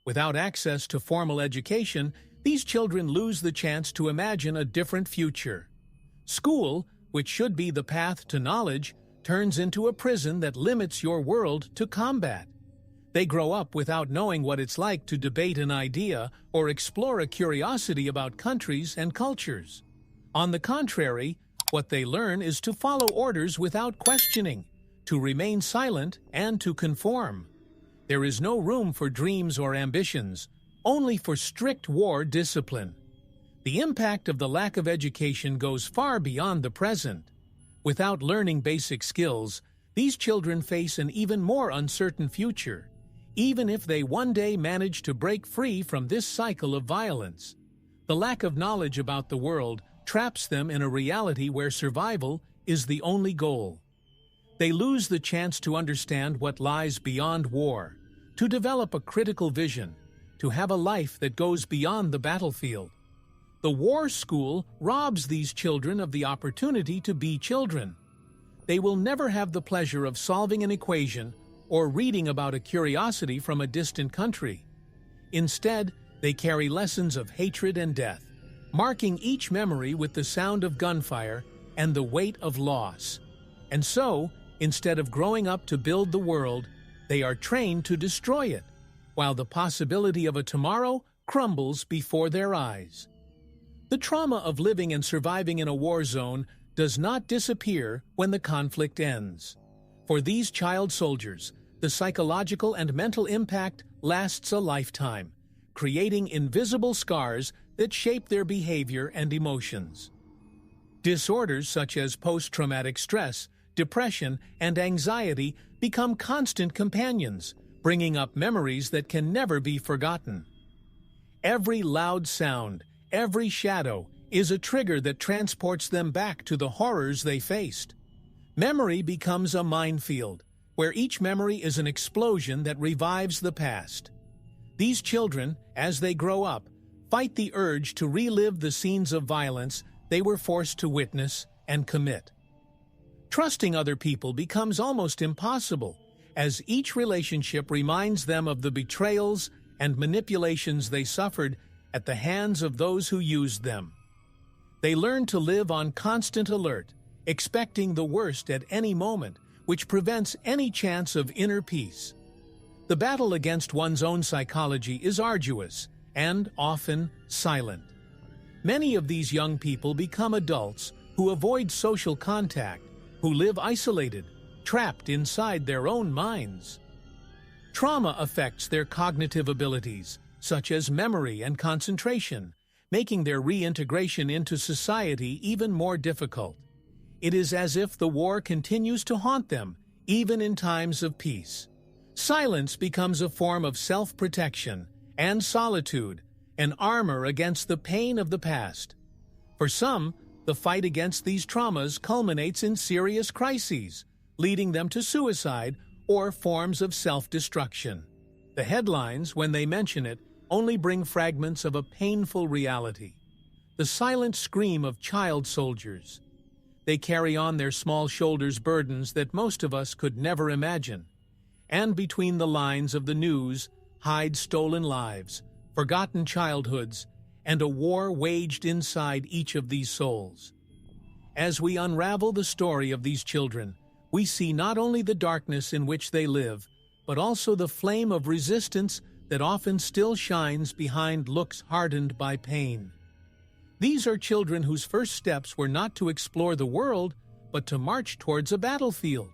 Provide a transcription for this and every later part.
Without access to formal education, these children lose the chance to imagine a different future. School, which should be the path to knowledge, turns into a prison that limits your world to combat. They grow up without knowing what it's like to debate an idea or explore a curiosity about countries and cultures. On the contrary, what they learn is to follow orders without questioning, to remain silent, and to conform. There is no room for dreams or ambitions, only for strict war discipline. The impact of the lack of education goes far beyond the present. Without learning basic skills, these children face an even more uncertain future, even if they one day manage to break free from this cycle of violence. The lack of knowledge about the world traps them in a reality where survival is the only goal. They lose the chance to understand what lies beyond war, to develop a critical vision, to have a life that goes beyond the battlefield. The war school robs these children of the opportunity to be children. They will never have the pleasure of solving an equation or reading about a curiosity from a distant country. Instead, they carry lessons of hatred and death, marking each memory with the sound of gunfire and the weight of loss. And so, instead of growing up to build the world, they are trained to destroy it, while the possibility of a tomorrow crumbles before their eyes. The trauma of living and surviving in a war zone does not disappear when the conflict ends. For these child soldiers, the psychological and mental impact lasts a lifetime, creating invisible scars that shape their behavior and emotions. Disorders such as post-traumatic stress, depression, and anxiety become constant companions, bringing up memories that can never be forgotten. Every loud sound, every shadow, is a trigger that transports them back to the horrors they faced. Memory becomes a minefield, where each memory is an explosion that revives the past. These children, as they grow up, fight the urge to relive the scenes of violence they were forced to witness and commit. Trusting other people becomes almost impossible, as each relationship reminds them of the betrayals and manipulations they suffered at the hands of those who used them. They learn to live on constant alert, expecting the worst at any moment, which prevents any chance of inner peace. The battle against one's own psychology is arduous and often silent. Many of these young people become adults who avoid social contact, who live isolated, trapped inside their own minds. Trauma affects their cognitive abilities, such as memory and concentration, making their reintegration into society even more difficult. It is as if the war continues to haunt them, even in times of peace. Silence becomes a form of self-protection, and solitude, an armor against the pain of the past. For some, the fight against these traumas culminates in serious crises, leading them to suicide or forms of self-destruction. The headlines, when they mention it, only bring fragments of a painful reality. The silent scream of child soldiers. They carry on their small shoulders burdens that most of us could never imagine. And between the lines of the news hide stolen lives, forgotten childhoods, and a war waged inside each of these souls. As we unravel the story of these children, we see not only the darkness in which they live, but also the flame of resistance that often still shines behind looks hardened by pain. These are children whose first steps were not to explore the world, but to march towards a battlefield.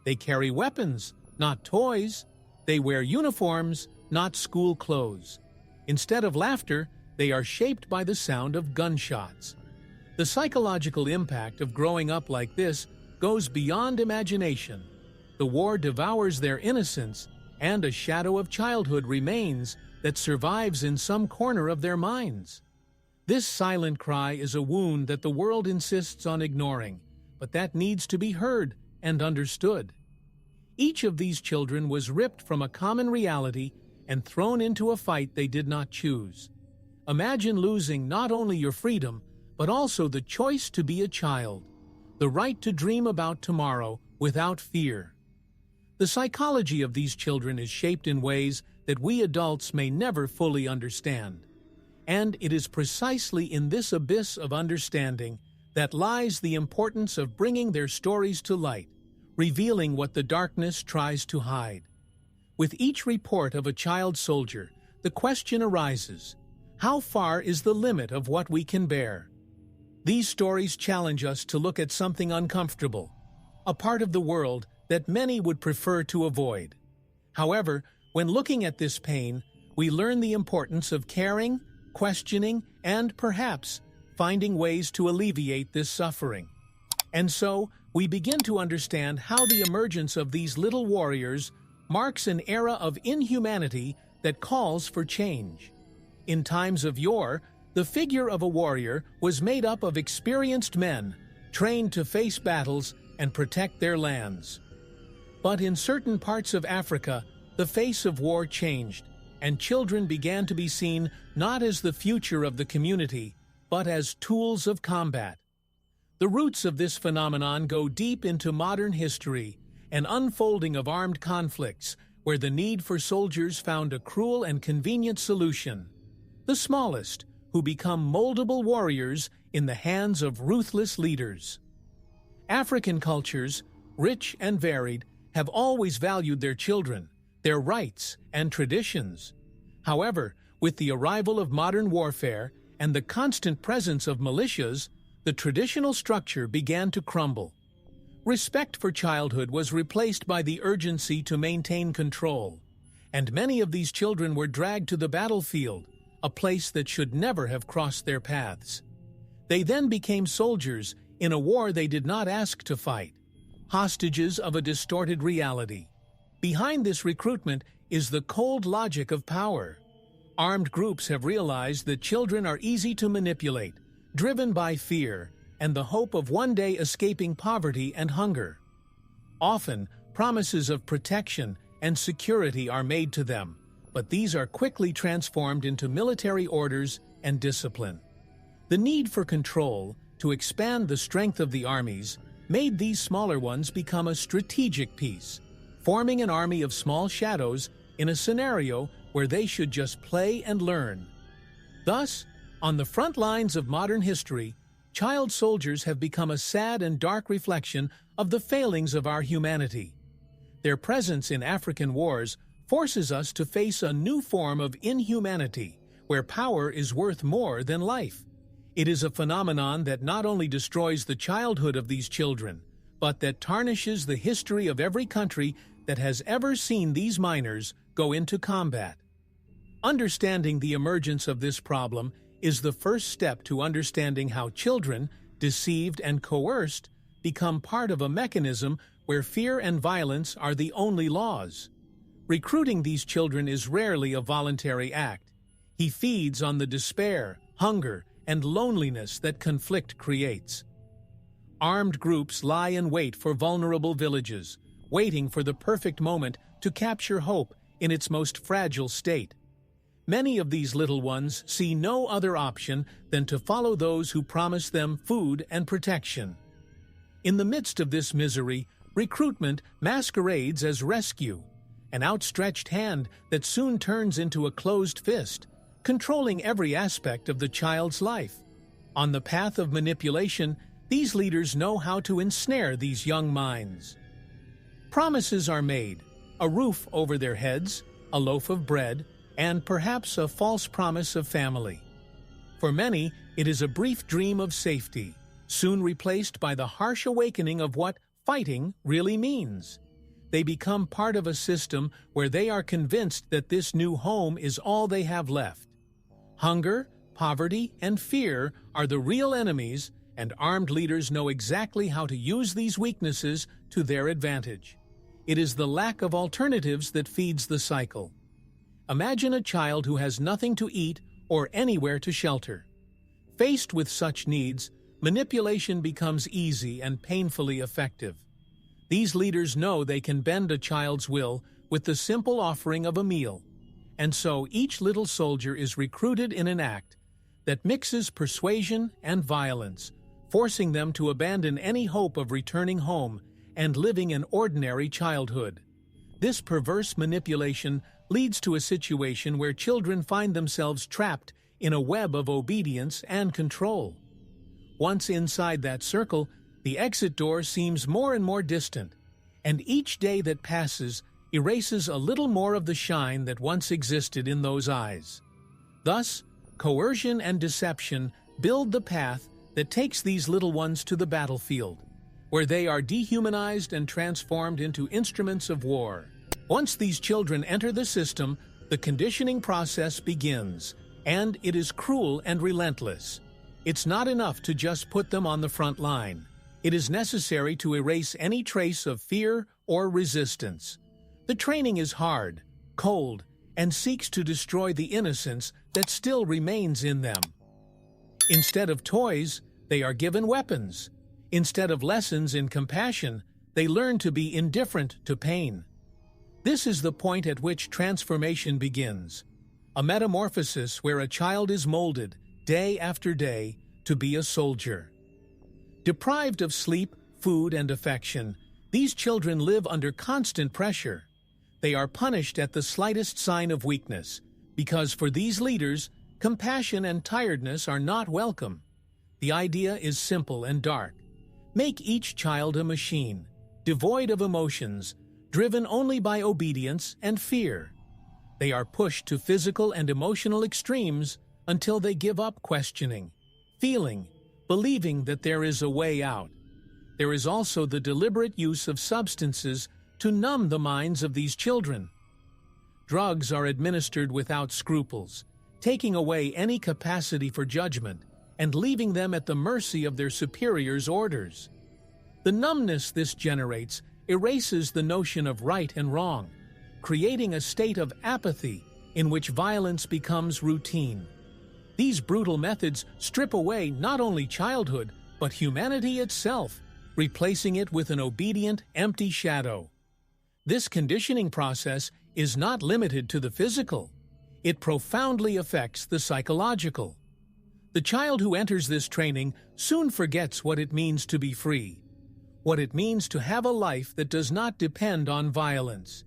They carry weapons, not toys. They wear uniforms, not school clothes. Instead of laughter, they are shaped by the sound of gunshots. The psychological impact of growing up like this goes beyond imagination. The war devours their innocence, and a shadow of childhood remains that survives in some corner of their minds. This silent cry is a wound that the world insists on ignoring, but that needs to be heard and understood. Each of these children was ripped from a common reality and thrown into a fight they did not choose. Imagine losing not only your freedom, but also the choice to be a child, the right to dream about tomorrow without fear. The psychology of these children is shaped in ways that we adults may never fully understand. And it is precisely in this abyss of understanding that lies the importance of bringing their stories to light, revealing what the darkness tries to hide. With each report of a child soldier, the question arises, how far is the limit of what we can bear? These stories challenge us to look at something uncomfortable, a part of the world that many would prefer to avoid. However, when looking at this pain, we learn the importance of caring, questioning, and perhaps finding ways to alleviate this suffering. And so, we begin to understand how the emergence of these little warriors marks an era of inhumanity that calls for change. In times of yore, the figure of a warrior was made up of experienced men, trained to face battles and protect their lands. But in certain parts of Africa, the face of war changed, and children began to be seen not as the future of the community, but as tools of combat. The roots of this phenomenon go deep into modern history, an unfolding of armed conflicts, where the need for soldiers found a cruel and convenient solution. The smallest, who become moldable warriors in the hands of ruthless leaders. African cultures, rich and varied, have always valued their children, their rights, and traditions. However, with the arrival of modern warfare and the constant presence of militias, the traditional structure began to crumble. Respect for childhood was replaced by the urgency to maintain control, and many of these children were dragged to the battlefield, a place that should never have crossed their paths. They then became soldiers in a war they did not ask to fight, hostages of a distorted reality. Behind this recruitment is the cold logic of power. Armed groups have realized that children are easy to manipulate, driven by fear and the hope of one day escaping poverty and hunger. Often, promises of protection and security are made to them, but these are quickly transformed into military orders and discipline. The need for control, to expand the strength of the armies, made these smaller ones become a strategic piece, forming an army of small shadows in a scenario where they should just play and learn. Thus, on the front lines of modern history, child soldiers have become a sad and dark reflection of the failings of our humanity. Their presence in African wars forces us to face a new form of inhumanity, where power is worth more than life. It is a phenomenon that not only destroys the childhood of these children, but that tarnishes the history of every country that has ever seen these minors go into combat. Understanding the emergence of this problem is the first step to understanding how children, deceived and coerced, become part of a mechanism where fear and violence are the only laws. Recruiting these children is rarely a voluntary act. He feeds on the despair, hunger, and loneliness that conflict creates. Armed groups lie in wait for vulnerable villages, waiting for the perfect moment to capture hope in its most fragile state. Many of these little ones see no other option than to follow those who promise them food and protection. In the midst of this misery, recruitment masquerades as rescue, an outstretched hand that soon turns into a closed fist, controlling every aspect of the child's life. On the path of manipulation, these leaders know how to ensnare these young minds. Promises are made, a roof over their heads, a loaf of bread, and perhaps a false promise of family. For many, it is a brief dream of safety, soon replaced by the harsh awakening of what fighting really means. They become part of a system where they are convinced that this new home is all they have left. Hunger, poverty, and fear are the real enemies, and armed leaders know exactly how to use these weaknesses to their advantage. It is the lack of alternatives that feeds the cycle. Imagine a child who has nothing to eat or anywhere to shelter. Faced with such needs, manipulation becomes easy and painfully effective. These leaders know they can bend a child's will with the simple offering of a meal, and so each little soldier is recruited in an act that mixes persuasion and violence, forcing them to abandon any hope of returning home and living an ordinary childhood. This perverse manipulation leads to a situation where children find themselves trapped in a web of obedience and control. Once inside that circle, the exit door seems more and more distant, and each day that passes erases a little more of the shine that once existed in those eyes. Thus, coercion and deception build the path that takes these little ones to the battlefield, where they are dehumanized and transformed into instruments of war. Once these children enter the system, the conditioning process begins, and it is cruel and relentless. It's not enough to just put them on the front line. It is necessary to erase any trace of fear or resistance. The training is hard, cold, and seeks to destroy the innocence that still remains in them. Instead of toys, they are given weapons. Instead of lessons in compassion, they learn to be indifferent to pain. This is the point at which transformation begins, a metamorphosis where a child is molded, day after day, to be a soldier. Deprived of sleep, food, and affection, these children live under constant pressure. They are punished at the slightest sign of weakness, because for these leaders, compassion and tiredness are not welcome. The idea is simple and dark. Make each child a machine, devoid of emotions, driven only by obedience and fear. They are pushed to physical and emotional extremes until they give up questioning, feeling, believing that there is a way out. There is also the deliberate use of substances to numb the minds of these children. Drugs are administered without scruples, taking away any capacity for judgment and leaving them at the mercy of their superiors' orders. The numbness this generates erases the notion of right and wrong, creating a state of apathy in which violence becomes routine. These brutal methods strip away not only childhood, but humanity itself, replacing it with an obedient, empty shadow. This conditioning process is not limited to the physical. It profoundly affects the psychological. The child who enters this training soon forgets what it means to be free, what it means to have a life that does not depend on violence.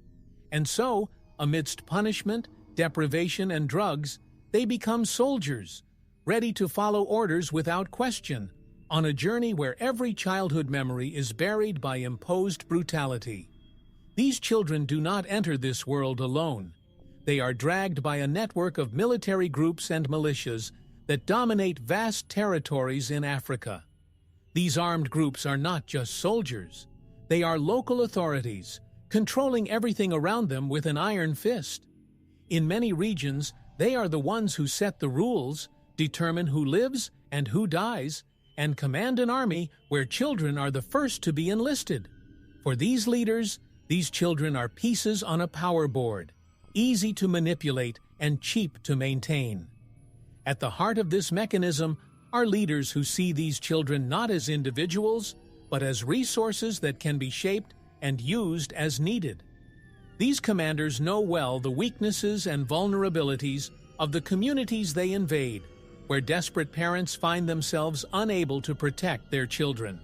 And so, amidst punishment, deprivation, and drugs, they become soldiers, ready to follow orders without question, on a journey where every childhood memory is buried by imposed brutality. These children do not enter this world alone. They are dragged by a network of military groups and militias that dominate vast territories in Africa. These armed groups are not just soldiers. They are local authorities, controlling everything around them with an iron fist. In many regions, they are the ones who set the rules, determine who lives and who dies, and command an army where children are the first to be enlisted. For these leaders, these children are pieces on a power board, easy to manipulate and cheap to maintain. At the heart of this mechanism are leaders who see these children not as individuals, but as resources that can be shaped and used as needed. These commanders know well the weaknesses and vulnerabilities of the communities they invade, where desperate parents find themselves unable to protect their children.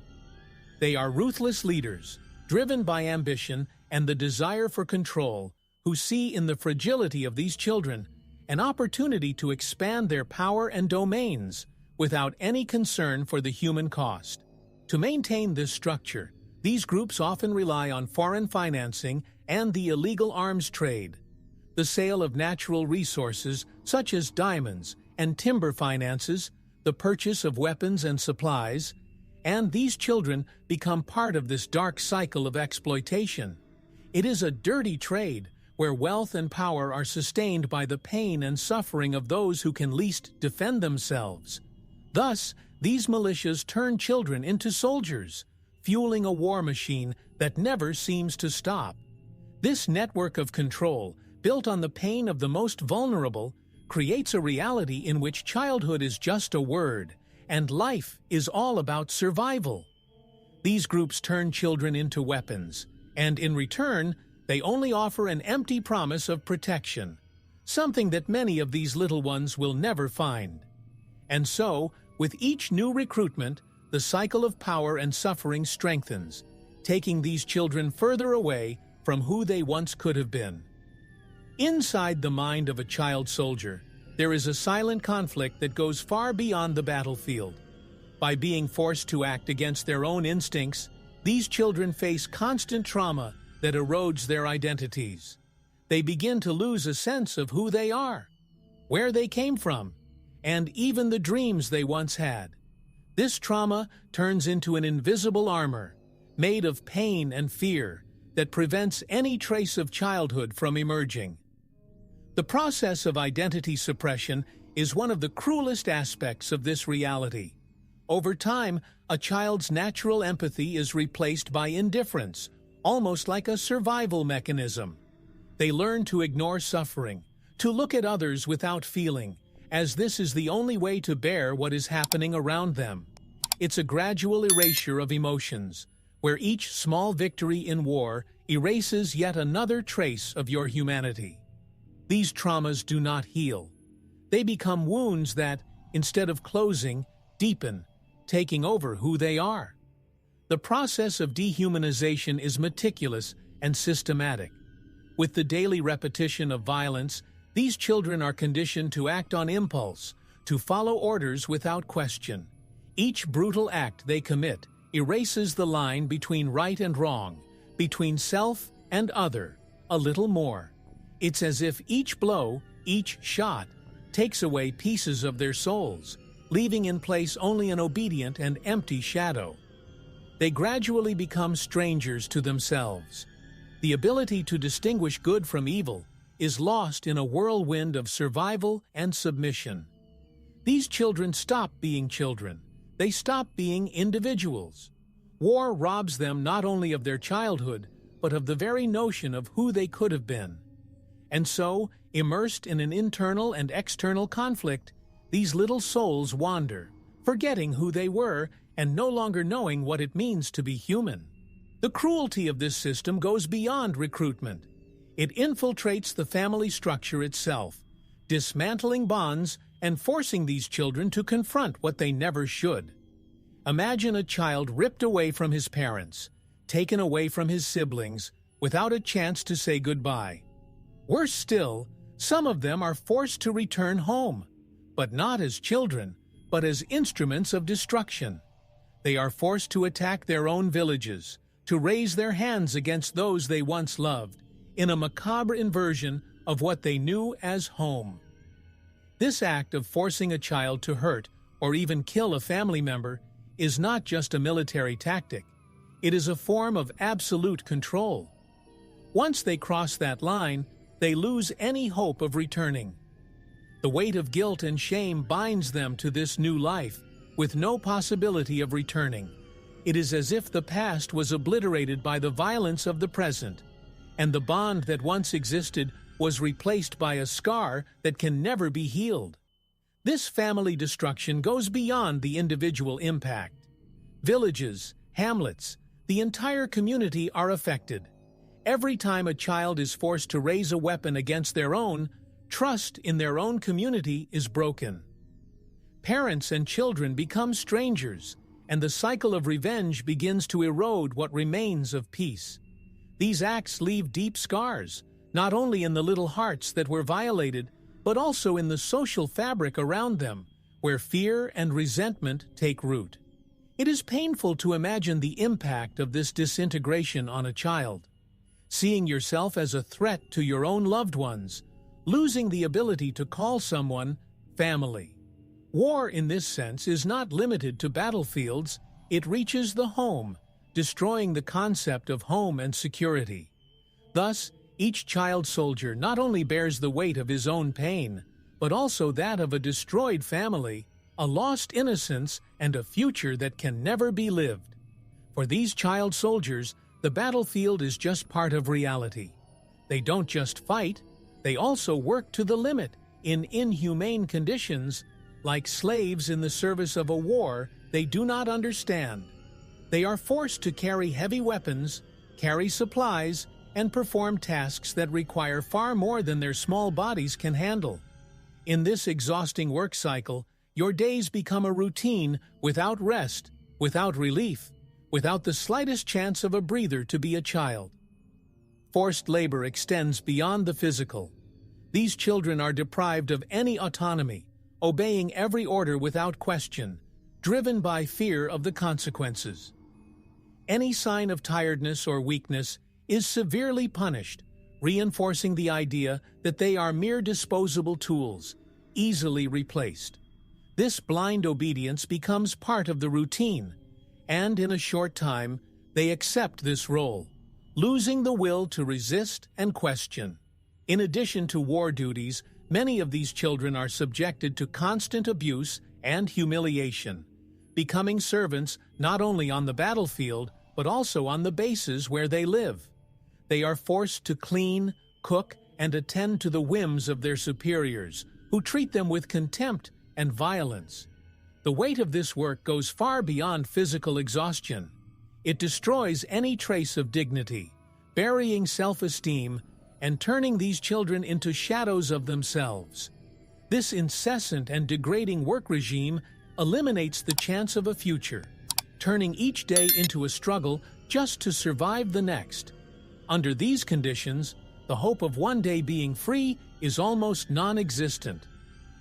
They are ruthless leaders, driven by ambition and the desire for control, who see in the fragility of these children an opportunity to expand their power and domains without any concern for the human cost. To maintain this structure, these groups often rely on foreign financing and the illegal arms trade. The sale of natural resources such as diamonds and timber finances, the purchase of weapons and supplies, and these children become part of this dark cycle of exploitation. It is a dirty trade where wealth and power are sustained by the pain and suffering of those who can least defend themselves. Thus, these militias turn children into soldiers, fueling a war machine that never seems to stop. This network of control, built on the pain of the most vulnerable, creates a reality in which childhood is just a word, and life is all about survival. These groups turn children into weapons, and in return, they only offer an empty promise of protection, something that many of these little ones will never find. And so, with each new recruitment, the cycle of power and suffering strengthens, taking these children further away from who they once could have been. Inside the mind of a child soldier, there is a silent conflict that goes far beyond the battlefield. By being forced to act against their own instincts, these children face constant trauma that erodes their identities. They begin to lose a sense of who they are, where they came from, and even the dreams they once had. This trauma turns into an invisible armor, made of pain and fear, that prevents any trace of childhood from emerging. The process of identity suppression is one of the cruelest aspects of this reality. Over time, a child's natural empathy is replaced by indifference, almost like a survival mechanism. They learn to ignore suffering, to look at others without feeling, as this is the only way to bear what is happening around them. It's a gradual erasure of emotions, where each small victory in war erases yet another trace of your humanity. These traumas do not heal. They become wounds that, instead of closing, deepen, taking over who they are. The process of dehumanization is meticulous and systematic. With the daily repetition of violence, these children are conditioned to act on impulse, to follow orders without question. Each brutal act they commit erases the line between right and wrong, between self and other, a little more. It's as if each blow, each shot, takes away pieces of their souls, leaving in place only an obedient and empty shadow. They gradually become strangers to themselves. The ability to distinguish good from evil is lost in a whirlwind of survival and submission. These children stop being children. They stop being individuals. War robs them not only of their childhood, but of the very notion of who they could have been. And so, immersed in an internal and external conflict, these little souls wander, forgetting who they were and no longer knowing what it means to be human. The cruelty of this system goes beyond recruitment. It infiltrates the family structure itself, dismantling bonds and forcing these children to confront what they never should. Imagine a child ripped away from his parents, taken away from his siblings, without a chance to say goodbye. Worse still, some of them are forced to return home, but not as children, but as instruments of destruction. They are forced to attack their own villages, to raise their hands against those they once loved, in a macabre inversion of what they knew as home. This act of forcing a child to hurt or even kill a family member is not just a military tactic. It is a form of absolute control. Once they cross that line, they lose any hope of returning. The weight of guilt and shame binds them to this new life, with no possibility of returning. It is as if the past was obliterated by the violence of the present, and the bond that once existed was replaced by a scar that can never be healed. This family destruction goes beyond the individual impact. Villages, hamlets, the entire community are affected. Every time a child is forced to raise a weapon against their own, trust in their own community is broken. Parents and children become strangers, and the cycle of revenge begins to erode what remains of peace. These acts leave deep scars, not only in the little hearts that were violated, but also in the social fabric around them, where fear and resentment take root. It is painful to imagine the impact of this disintegration on a child. Seeing yourself as a threat to your own loved ones, losing the ability to call someone family. War, in this sense, is not limited to battlefields. It reaches the home, destroying the concept of home and security. Thus, each child soldier not only bears the weight of his own pain, but also that of a destroyed family, a lost innocence, and a future that can never be lived. For these child soldiers, the battlefield is just part of reality. They don't just fight, they also work to the limit, in inhumane conditions, like slaves in the service of a war they do not understand. They are forced to carry heavy weapons, carry supplies, and perform tasks that require far more than their small bodies can handle. In this exhausting work cycle, your days become a routine without rest, without relief, without the slightest chance of a breather to be a child. Forced labor extends beyond the physical. These children are deprived of any autonomy, obeying every order without question, driven by fear of the consequences. Any sign of tiredness or weakness is severely punished, reinforcing the idea that they are mere disposable tools, easily replaced. This blind obedience becomes part of the routine, and in a short time, they accept this role, losing the will to resist and question. In addition to war duties, many of these children are subjected to constant abuse and humiliation, becoming servants not only on the battlefield, but also on the bases where they live. They are forced to clean, cook, and attend to the whims of their superiors, who treat them with contempt and violence. The weight of this work goes far beyond physical exhaustion. It destroys any trace of dignity, burying self-esteem and turning these children into shadows of themselves. This incessant and degrading work regime eliminates the chance of a future, turning each day into a struggle just to survive the next. Under these conditions, the hope of one day being free is almost non-existent.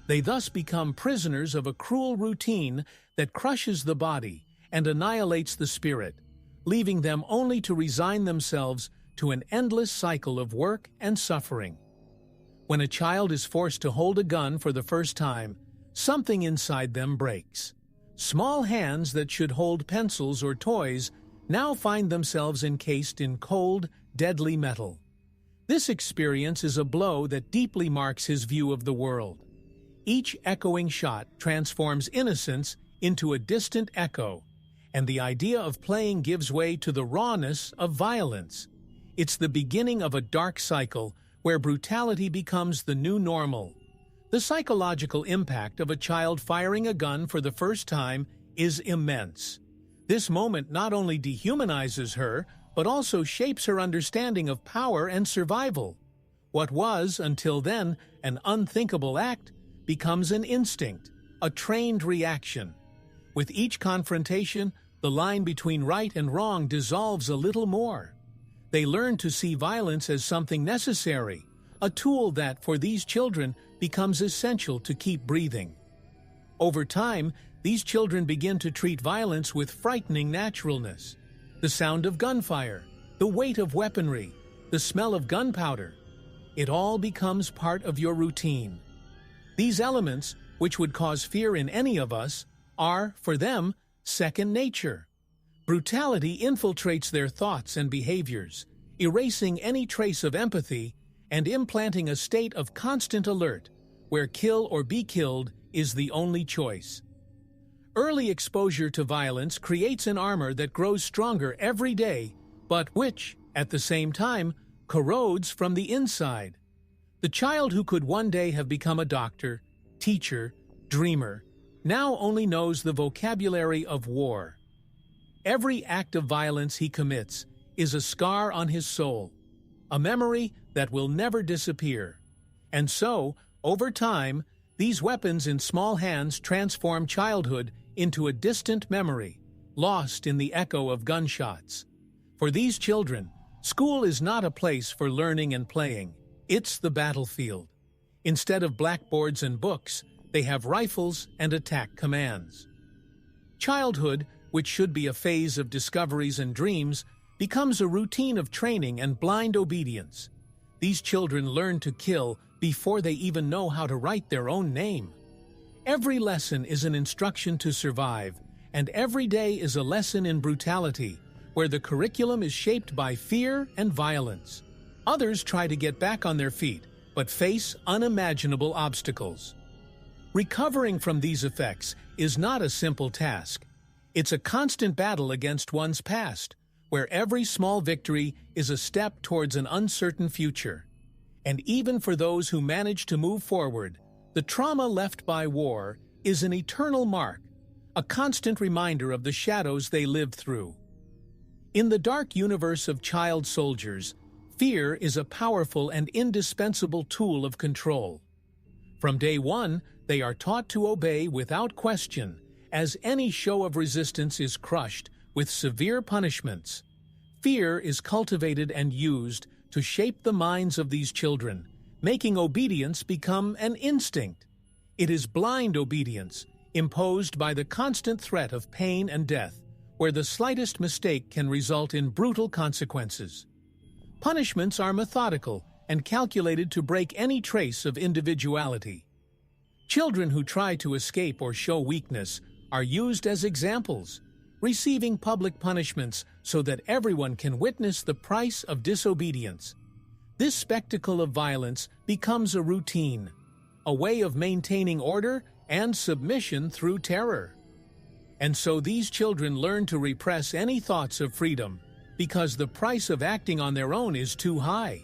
They thus become prisoners of a cruel routine that crushes the body and annihilates the spirit, leaving them only to resign themselves to an endless cycle of work and suffering. When a child is forced to hold a gun for the first time, something inside them breaks. Small hands that should hold pencils or toys now find themselves encased in cold, deadly metal. This experience is a blow that deeply marks his view of the world. Each echoing shot transforms innocence into a distant echo, and the idea of playing gives way to the rawness of violence. It's the beginning of a dark cycle where brutality becomes the new normal. The psychological impact of a child firing a gun for the first time is immense. This moment not only dehumanizes her, but also shapes her understanding of power and survival. What was, until then, an unthinkable act becomes an instinct, a trained reaction. With each confrontation, the line between right and wrong dissolves a little more. They learn to see violence as something necessary, a tool that, for these children, becomes essential to keep breathing. Over time, these children begin to treat violence with frightening naturalness. The sound of gunfire, the weight of weaponry, the smell of gunpowder, it all becomes part of your routine. These elements, which would cause fear in any of us, are, for them, second nature. Brutality infiltrates their thoughts and behaviors, erasing any trace of empathy and implanting a state of constant alert, where kill or be killed is the only choice. Early exposure to violence creates an armor that grows stronger every day, but which, at the same time, corrodes from the inside. The child who could one day have become a doctor, teacher, dreamer, now only knows the vocabulary of war. Every act of violence he commits is a scar on his soul, a memory that will never disappear. And so, over time, these weapons in small hands transform childhood into a distant memory, lost in the echo of gunshots. For these children, school is not a place for learning and playing. It's the battlefield. Instead of blackboards and books, they have rifles and attack commands. Childhood, which should be a phase of discoveries and dreams, becomes a routine of training and blind obedience. These children learn to kill before they even know how to write their own name. Every lesson is an instruction to survive, and every day is a lesson in brutality, where the curriculum is shaped by fear and violence. Others try to get back on their feet, but face unimaginable obstacles. Recovering from these effects is not a simple task. It's a constant battle against one's past, where every small victory is a step towards an uncertain future. And even for those who manage to move forward, the trauma left by war is an eternal mark, a constant reminder of the shadows they lived through. In the dark universe of child soldiers, fear is a powerful and indispensable tool of control. From day one, they are taught to obey without question, as any show of resistance is crushed with severe punishments. Fear is cultivated and used to shape the minds of these children, making obedience become an instinct. It is blind obedience, imposed by the constant threat of pain and death, where the slightest mistake can result in brutal consequences. Punishments are methodical and calculated to break any trace of individuality. Children who try to escape or show weakness are used as examples, receiving public punishments so that everyone can witness the price of disobedience. This spectacle of violence becomes a routine, a way of maintaining order and submission through terror. And so these children learn to repress any thoughts of freedom because the price of acting on their own is too high.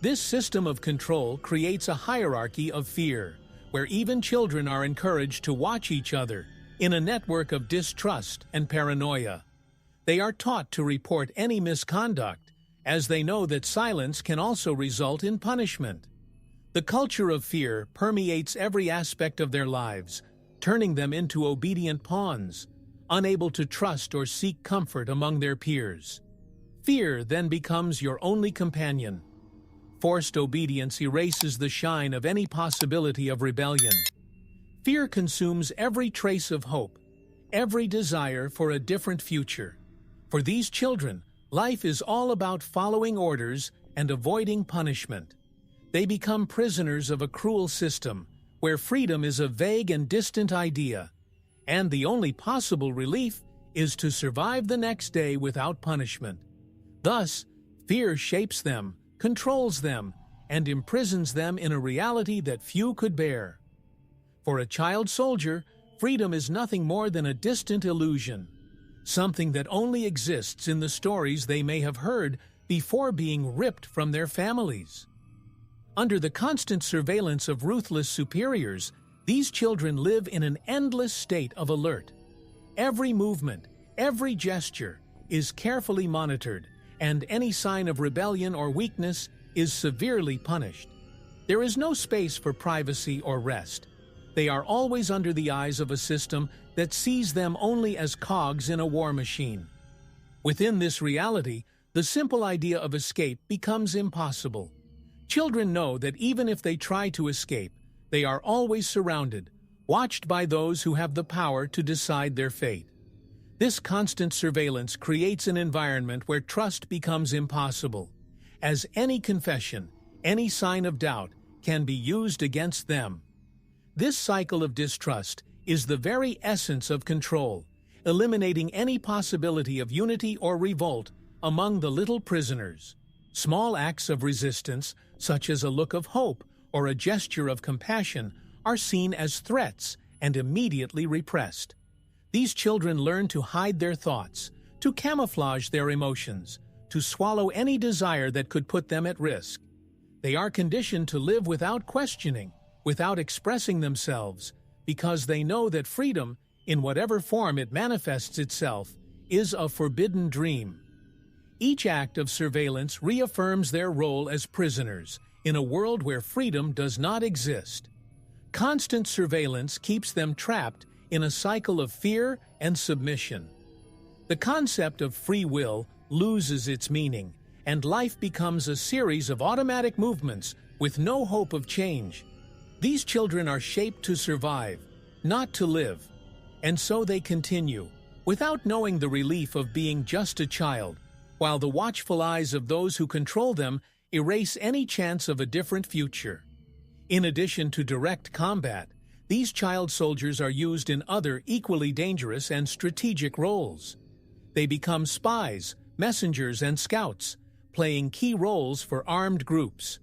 This system of control creates a hierarchy of fear, where even children are encouraged to watch each other in a network of distrust and paranoia. They are taught to report any misconduct, as they know that silence can also result in punishment. The culture of fear permeates every aspect of their lives, turning them into obedient pawns, unable to trust or seek comfort among their peers. Fear then becomes your only companion. Forced obedience erases the shine of any possibility of rebellion. Fear consumes every trace of hope, every desire for a different future. For these children, life is all about following orders and avoiding punishment. They become prisoners of a cruel system, where freedom is a vague and distant idea, and the only possible relief is to survive the next day without punishment. Thus, fear shapes them, controls them, and imprisons them in a reality that few could bear. For a child soldier, freedom is nothing more than a distant illusion, something that only exists in the stories they may have heard before being ripped from their families. Under the constant surveillance of ruthless superiors, these children live in an endless state of alert. Every movement, every gesture is carefully monitored, and any sign of rebellion or weakness is severely punished. There is no space for privacy or rest. They are always under the eyes of a system that sees them only as cogs in a war machine. Within this reality, the simple idea of escape becomes impossible. Children know that even if they try to escape, they are always surrounded, watched by those who have the power to decide their fate. This constant surveillance creates an environment where trust becomes impossible, as any confession, any sign of doubt, can be used against them. This cycle of distrust is the very essence of control, eliminating any possibility of unity or revolt among the little prisoners. Small acts of resistance, such as a look of hope or a gesture of compassion, are seen as threats and immediately repressed. These children learn to hide their thoughts, to camouflage their emotions, to swallow any desire that could put them at risk. They are conditioned to live without questioning, without expressing themselves, because they know that freedom, in whatever form it manifests itself, is a forbidden dream. Each act of surveillance reaffirms their role as prisoners in a world where freedom does not exist. Constant surveillance keeps them trapped in a cycle of fear and submission. The concept of free will loses its meaning, and life becomes a series of automatic movements with no hope of change. These children are shaped to survive, not to live, and so they continue, without knowing the relief of being just a child, while the watchful eyes of those who control them erase any chance of a different future. In addition to direct combat, these child soldiers are used in other equally dangerous and strategic roles. They become spies, messengers, and scouts, playing key roles for armed groups.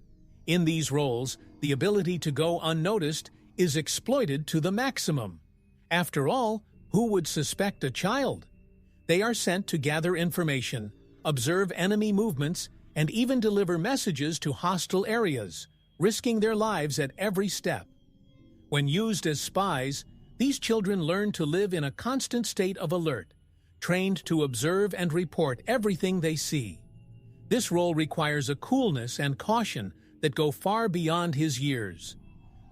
In these roles, the ability to go unnoticed is exploited to the maximum. After all, who would suspect a child? They are sent to gather information, observe enemy movements, and even deliver messages to hostile areas, risking their lives at every step. When used as spies, these children learn to live in a constant state of alert, trained to observe and report everything they see. This role requires a coolness and caution that go far beyond his years.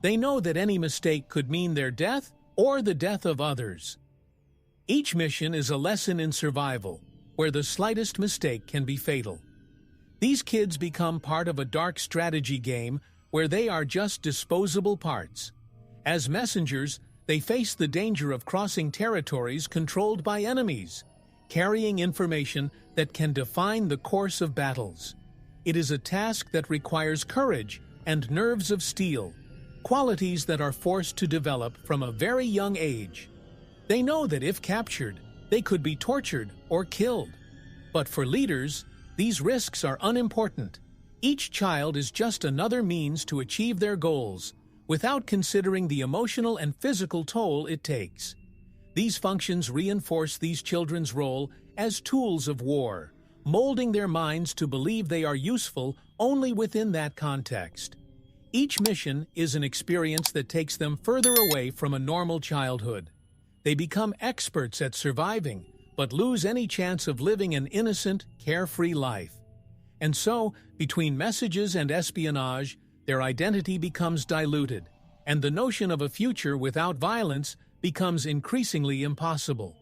They know that any mistake could mean their death or the death of others. Each mission is a lesson in survival, where the slightest mistake can be fatal. These kids become part of a dark strategy game where they are just disposable parts. As messengers, they face the danger of crossing territories controlled by enemies, carrying information that can define the course of battles. It is a task that requires courage and nerves of steel, qualities that are forced to develop from a very young age. They know that if captured, they could be tortured or killed. But for leaders, these risks are unimportant. Each child is just another means to achieve their goals, without considering the emotional and physical toll it takes. These functions reinforce these children's role as tools of war, molding their minds to believe they are useful only within that context. Each mission is an experience that takes them further away from a normal childhood. They become experts at surviving, but lose any chance of living an innocent, carefree life. And so, between messages and espionage, their identity becomes diluted, and the notion of a future without violence becomes increasingly impossible.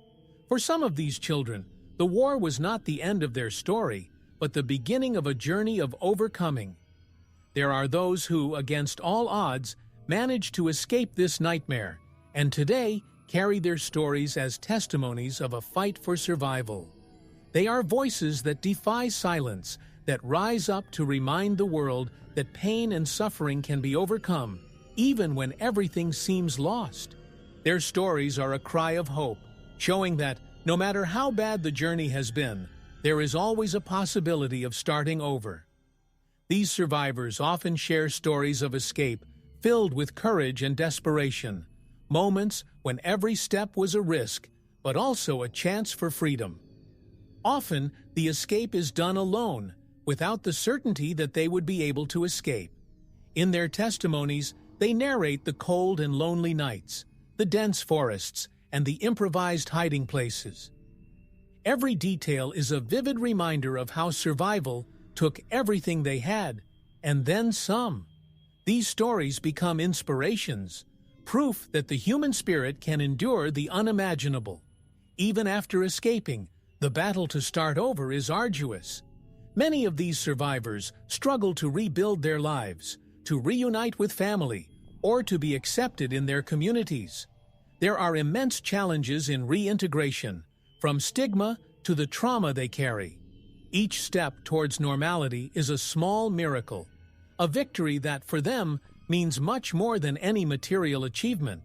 For some of these children, the war was not the end of their story, but the beginning of a journey of overcoming. There are those who, against all odds, manage to escape this nightmare, and today carry their stories as testimonies of a fight for survival. They are voices that defy silence, that rise up to remind the world that pain and suffering can be overcome, even when everything seems lost. Their stories are a cry of hope, showing that, no matter how bad the journey has been, there is always a possibility of starting over. These survivors often share stories of escape, filled with courage and desperation, moments when every step was a risk, but also a chance for freedom. Often, the escape is done alone, without the certainty that they would be able to escape. In their testimonies, they narrate the cold and lonely nights, the dense forests, and the improvised hiding places. Every detail is a vivid reminder of how survival took everything they had, and then some. These stories become inspirations, proof that the human spirit can endure the unimaginable. Even after escaping, the battle to start over is arduous. Many of these survivors struggle to rebuild their lives, to reunite with family, or to be accepted in their communities. There are immense challenges in reintegration, from stigma to the trauma they carry. Each step towards normality is a small miracle, a victory that for them means much more than any material achievement.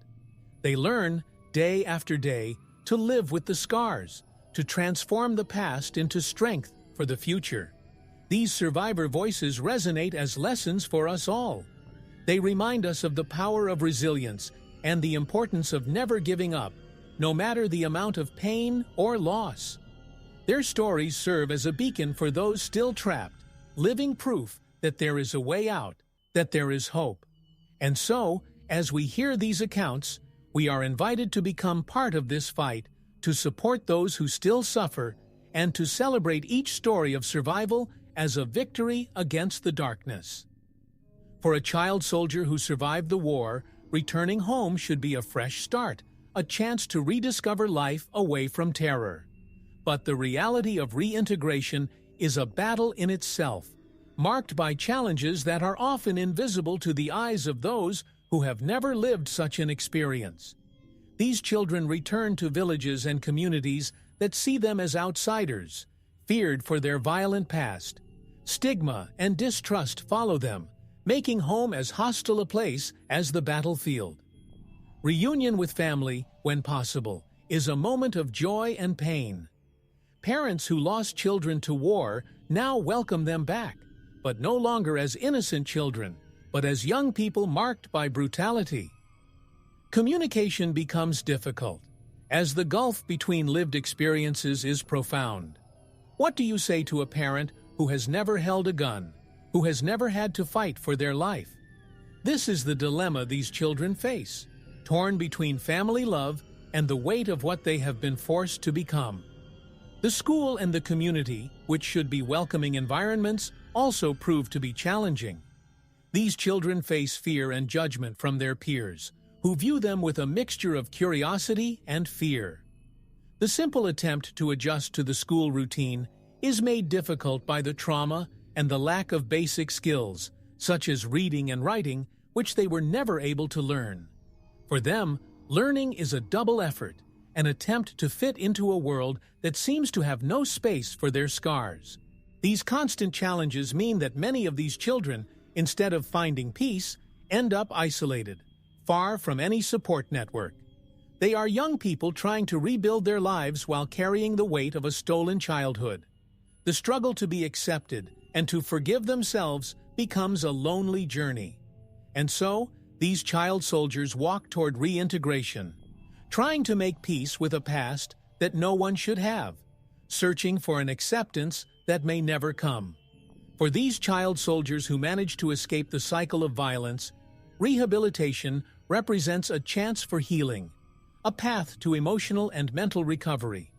They learn, day after day, to live with the scars, to transform the past into strength for the future. These survivor voices resonate as lessons for us all. They remind us of the power of resilience and the importance of never giving up, no matter the amount of pain or loss. Their stories serve as a beacon for those still trapped, living proof that there is a way out, that there is hope. And so, as we hear these accounts, we are invited to become part of this fight, to support those who still suffer, and to celebrate each story of survival as a victory against the darkness. For a child soldier who survived the war, returning home should be a fresh start, a chance to rediscover life away from terror. But the reality of reintegration is a battle in itself, marked by challenges that are often invisible to the eyes of those who have never lived such an experience. These children return to villages and communities that see them as outsiders, feared for their violent past. Stigma and distrust follow them, making home as hostile a place as the battlefield. Reunion with family, when possible, is a moment of joy and pain. Parents who lost children to war now welcome them back, but no longer as innocent children, but as young people marked by brutality. Communication becomes difficult, as the gulf between lived experiences is profound. What do you say to a parent who has never held a gun, who has never had to fight for their life? This is the dilemma these children face, torn between family love and the weight of what they have been forced to become. The school and the community, which should be welcoming environments, also prove to be challenging. These children face fear and judgment from their peers, who view them with a mixture of curiosity and fear. The simple attempt to adjust to the school routine is made difficult by the trauma and the lack of basic skills, such as reading and writing, which they were never able to learn. For them, learning is a double effort, an attempt to fit into a world that seems to have no space for their scars. These constant challenges mean that many of these children, instead of finding peace, end up isolated, far from any support network. They are young people trying to rebuild their lives while carrying the weight of a stolen childhood. The struggle to be accepted and to forgive themselves becomes a lonely journey. And so, these child soldiers walk toward reintegration, trying to make peace with a past that no one should have, searching for an acceptance that may never come. For these child soldiers who manage to escape the cycle of violence, rehabilitation represents a chance for healing, a path to emotional and mental recovery.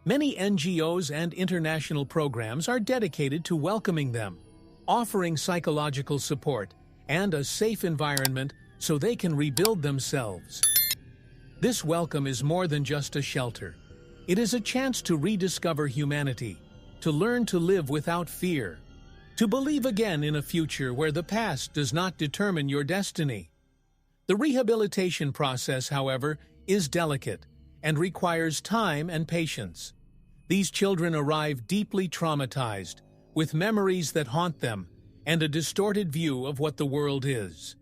Many NGOs and international programs are dedicated to welcoming them, offering psychological support and a safe environment so they can rebuild themselves. This welcome is more than just a shelter. It is a chance to rediscover humanity, to learn to live without fear, to believe again in a future where the past does not determine your destiny. The rehabilitation process, however, is delicate and requires time and patience. These children arrive deeply traumatized, with memories that haunt them and a distorted view of what the world is.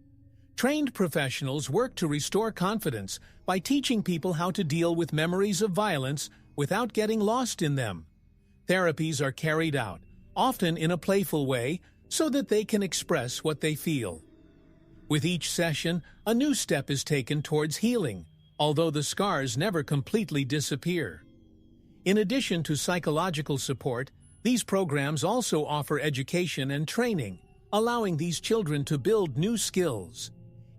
Trained professionals work to restore confidence by teaching people how to deal with memories of violence without getting lost in them. Therapies are carried out, often in a playful way, so that they can express what they feel. With each session, a new step is taken towards healing, although the scars never completely disappear. In addition to psychological support, these programs also offer education and training, allowing these children to build new skills.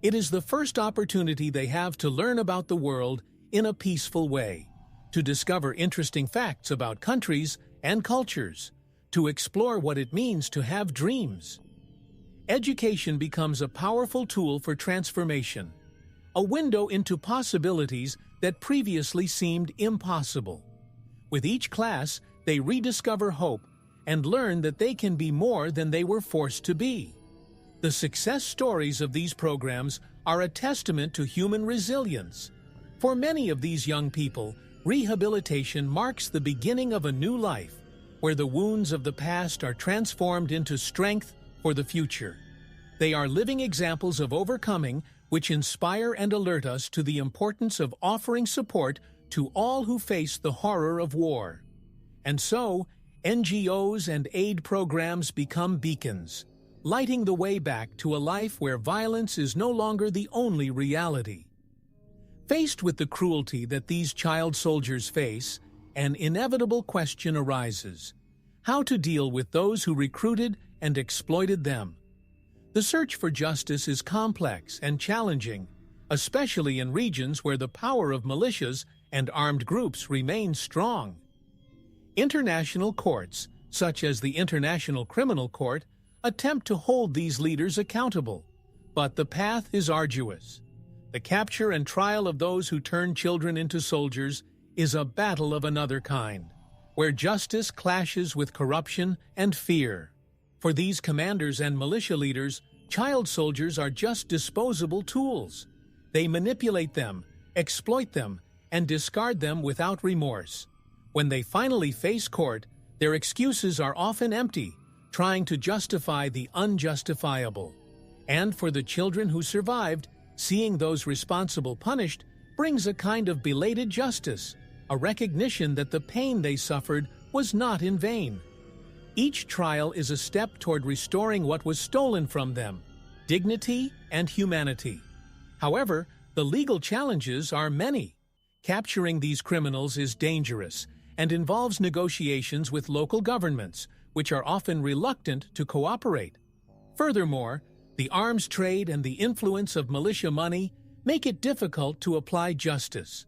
It is the first opportunity they have to learn about the world in a peaceful way, to discover interesting facts about countries and cultures, to explore what it means to have dreams. Education becomes a powerful tool for transformation, a window into possibilities that previously seemed impossible. With each class, they rediscover hope and learn that they can be more than they were forced to be. The success stories of these programs are a testament to human resilience. For many of these young people, rehabilitation marks the beginning of a new life, where the wounds of the past are transformed into strength for the future. They are living examples of overcoming, which inspire and alert us to the importance of offering support to all who face the horror of war. And so, NGOs and aid programs become beacons, lighting the way back to a life where violence is no longer the only reality. Faced with the cruelty that these child soldiers face, an inevitable question arises: how to deal with those who recruited and exploited them. The search for justice is complex and challenging, especially in regions where the power of militias and armed groups remains strong. International courts, such as the International Criminal Court, attempt to hold these leaders accountable, but the path is arduous. The capture and trial of those who turn children into soldiers is a battle of another kind, where justice clashes with corruption and fear. For these commanders and militia leaders, child soldiers are just disposable tools. They manipulate them, exploit them, and discard them without remorse. When they finally face court, their excuses are often empty, trying to justify the unjustifiable. And for the children who survived, seeing those responsible punished brings a kind of belated justice, a recognition that the pain they suffered was not in vain. Each trial is a step toward restoring what was stolen from them: dignity and humanity. However, the legal challenges are many. Capturing these criminals is dangerous and involves negotiations with local governments, which are often reluctant to cooperate. Furthermore, the arms trade and the influence of militia money make it difficult to apply justice.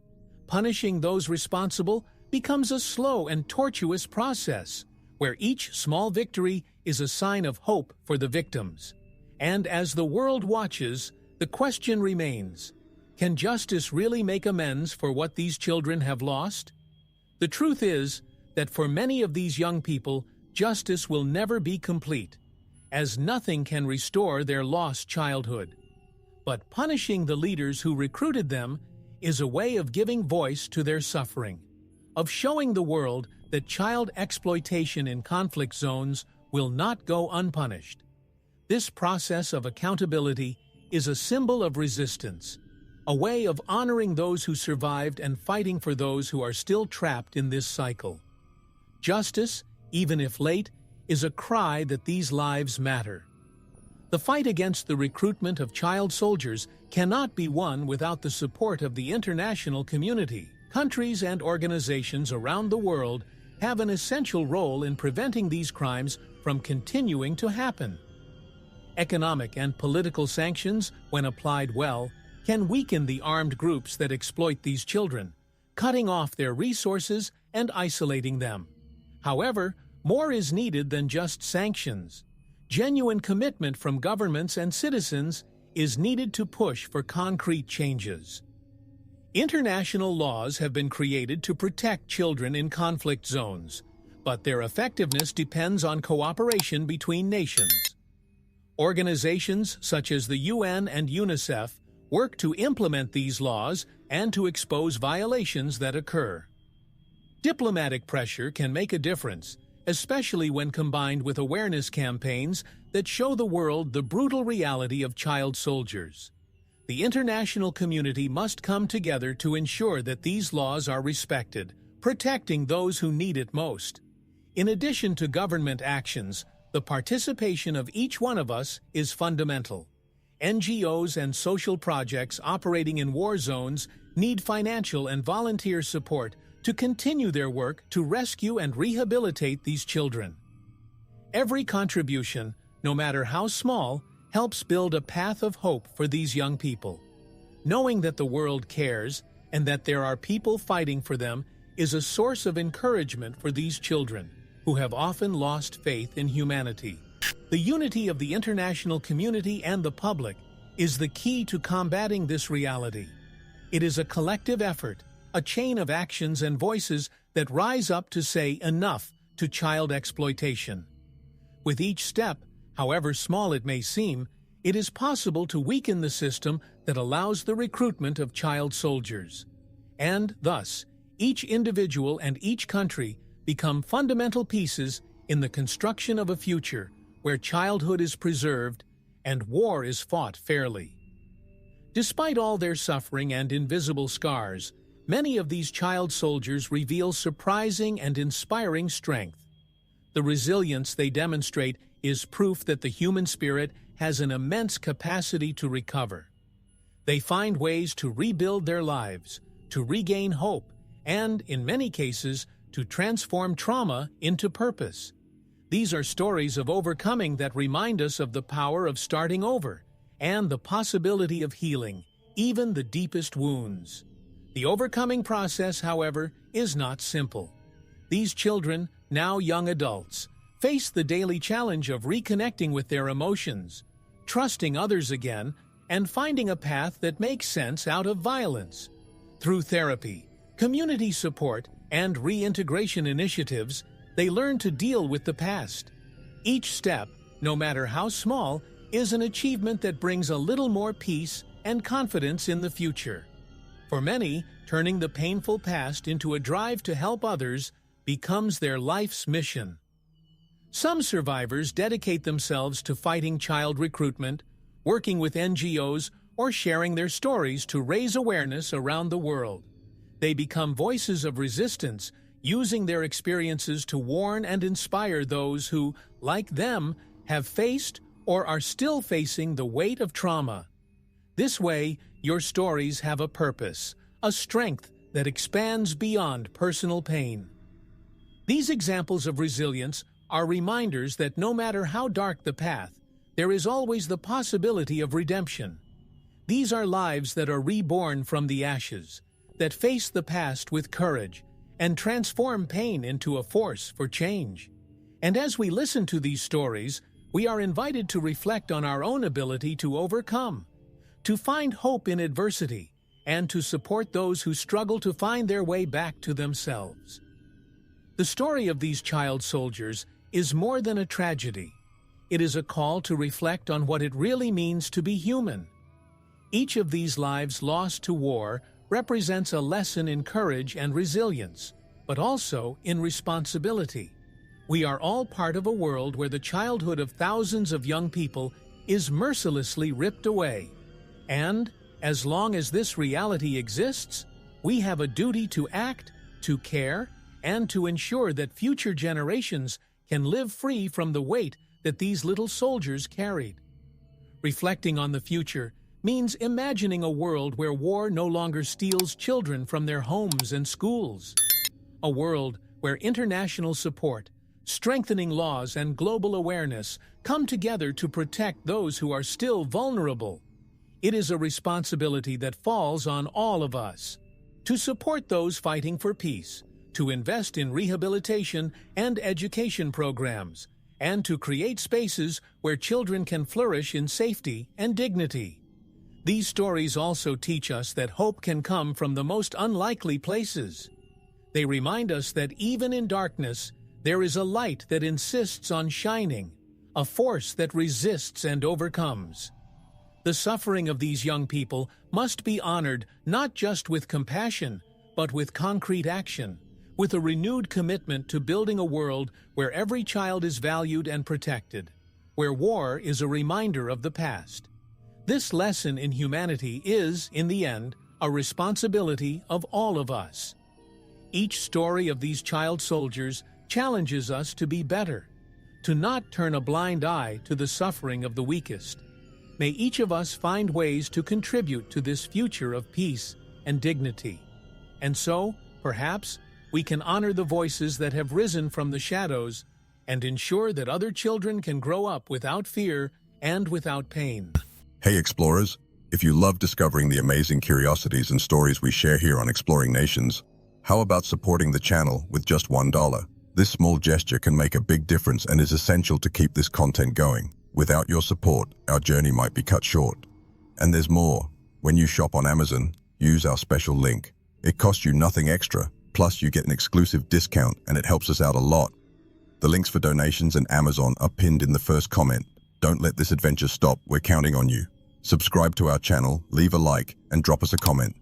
Punishing those responsible becomes a slow and tortuous process, where each small victory is a sign of hope for the victims. And as the world watches, the question remains: can justice really make amends for what these children have lost? The truth is that for many of these young people, justice will never be complete. as nothing can restore their lost childhood. But punishing the leaders who recruited them is a way of giving voice to their suffering, of showing the world that child exploitation in conflict zones will not go unpunished. This process of accountability is a symbol of resistance, a way of honoring those who survived and fighting for those who are still trapped in this cycle. Justice, even if late, is a cry that these lives matter. The fight against the recruitment of child soldiers cannot be won without the support of the international community. Countries and organizations around the world have an essential role in preventing these crimes from continuing to happen. Economic and political sanctions, when applied well, can weaken the armed groups that exploit these children, cutting off their resources and isolating them. However, more is needed than just sanctions. Genuine commitment from governments and citizens is needed to push for concrete changes. International laws have been created to protect children in conflict zones, but their effectiveness depends on cooperation between nations. Organizations such as the UN and UNICEF work to implement these laws and to expose violations that occur. Diplomatic pressure can make a difference, especially when combined with awareness campaigns that show the world the brutal reality of child soldiers. The international community must come together to ensure that these laws are respected, protecting those who need it most. In addition to government actions, the participation of each one of us is fundamental. NGOs and social projects operating in war zones need financial and volunteer support to continue their work to rescue and rehabilitate these children. Every contribution, no matter how small, helps build a path of hope for these young people. Knowing that the world cares and that there are people fighting for them is a source of encouragement for these children, who have often lost faith in humanity. The unity of the international community and the public is the key to combating this reality. It is a collective effort, a chain of actions and voices that rise up to say enough to child exploitation. With each step, however small it may seem, it is possible to weaken the system that allows the recruitment of child soldiers. And, thus, each individual and each country become fundamental pieces in the construction of a future where childhood is preserved and war is fought fairly. Despite all their suffering and invisible scars, many of these child soldiers reveal surprising and inspiring strength. The resilience they demonstrate is proof that the human spirit has an immense capacity to recover. They find ways to rebuild their lives, to regain hope, and, in many cases, to transform trauma into purpose. These are stories of overcoming that remind us of the power of starting over and the possibility of healing, even the deepest wounds. The overcoming process, however, is not simple. These children, now young adults, face the daily challenge of reconnecting with their emotions, trusting others again, and finding a path that makes sense out of violence. Through therapy, community support, and reintegration initiatives, they learn to deal with the past. Each step, no matter how small, is an achievement that brings a little more peace and confidence in the future. For many, turning the painful past into a drive to help others becomes their life's mission. Some survivors dedicate themselves to fighting child recruitment, working with NGOs, or sharing their stories to raise awareness around the world. They become voices of resistance, using their experiences to warn and inspire those who, like them, have faced or are still facing the weight of trauma. This way, your stories have a purpose, a strength that expands beyond personal pain. These examples of resilience are reminders that no matter how dark the path, there is always the possibility of redemption. These are lives that are reborn from the ashes, that face the past with courage, and transform pain into a force for change. And as we listen to these stories, we are invited to reflect on our own ability to overcome, to find hope in adversity, and to support those who struggle to find their way back to themselves. The story of these child soldiers is more than a tragedy. it is a call to reflect on what it really means to be human. Each of these lives lost to war represents a lesson in courage and resilience, but also in responsibility. We are all part of a world where the childhood of thousands of young people is mercilessly ripped away. And, as long as this reality exists, we have a duty to act, to care, and to ensure that future generations can live free from the weight that these little soldiers carried. Reflecting on the future means imagining a world where war no longer steals children from their homes and schools. A world where international support, strengthening laws, and global awareness come together to protect those who are still vulnerable. It is a responsibility that falls on all of us. To support those fighting for peace, to invest in rehabilitation and education programs, and to create spaces where children can flourish in safety and dignity. These stories also teach us that hope can come from the most unlikely places. They remind us that even in darkness, there is a light that insists on shining, a force that resists and overcomes. The suffering of these young people must be honored not just with compassion, but with concrete action, with a renewed commitment to building a world where every child is valued and protected, where war is a reminder of the past. This lesson in humanity is, in the end, a responsibility of all of us. Each story of these child soldiers challenges us to be better, to not turn a blind eye to the suffering of the weakest. May each of us find ways to contribute to this future of peace and dignity. And so, perhaps, we can honor the voices that have risen from the shadows and ensure that other children can grow up without fear and without pain. Hey explorers, if you love discovering the amazing curiosities and stories we share here on Exploring Nations, how about supporting the channel with just $1? This small gesture can make a big difference and is essential to keep this content going. Without your support, our journey might be cut short. And there's more. When you shop on Amazon, use our special link. It costs you nothing extra, plus you get an exclusive discount and it helps us out a lot. The links for donations and Amazon are pinned in the first comment. Don't let this adventure stop, we're counting on you. Subscribe to our channel, leave a like, and drop us a comment.